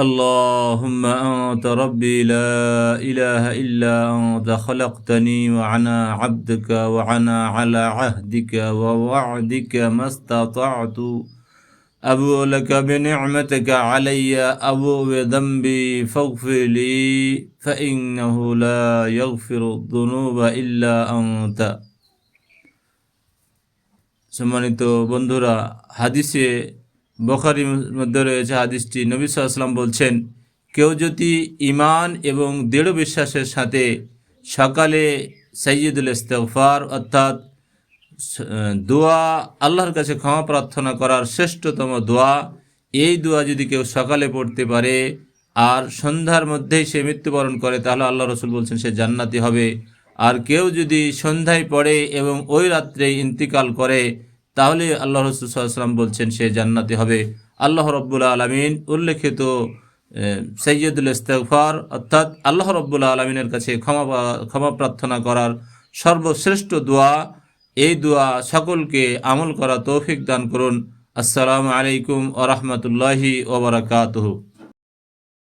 اللهم أنت ربي لا إله إلا أنت خلقتني وأنا عبدك وأنا على عهدك ووعدك ما استطعت أبوء لك بنعمتك علي أبوء بذنبي فاغفر لي فإنه لا يغفر الذنوب إلا أنت। সম্মানিত বন্ধুরা, হাদিসে বুখারীর মধ্যে রয়েছে হাদিসটি, নবী সাল্লাল্লাহু আলাইহি ওয়াসাল্লাম বলছেন, কেউ যদি ঈমান এবং দৃঢ় বিশ্বাসের সাথে সকালে সাইয়্যিদুল ইস্তিগফার অর্থাৎ দোয়া, আল্লাহর কাছে ক্ষমা প্রার্থনা করার শ্রেষ্ঠতম দোয়া, এই দোয়া যদি কেউ সকালে পড়তে পারে আর সন্ধ্যার মধ্যেই সে মৃত্যুবরণ করে, তাহলে আল্লাহ রসুল বলছেন সে জান্নাতি হবে। আর কেউ যদি সন্ধ্যায় পড়ে এবং ওই রাত্রেই ইন্তিকাল করে, তাহলে আল্লাহ রসুল সাল্লাল্লাহু আলাইহি ওয়াসাল্লাম বলছেন সে জান্নাতি হবে। আল্লাহ রব্বুল আলামিন উল্লেখিত সাইয়্যিদুল ইস্তিগফার অর্থাৎ আল্লাহ রব্বুল আলামিনের কাছে ক্ষমা প্রার্থনা করার সর্বশ্রেষ্ঠ দোয়া, এই দোয়া সকলকে আমল করা তৌফিক দান করুন। আসসালামু আলাইকুম ওয়া রাহমাতুল্লাহি ওয়া বারাকাতুহু।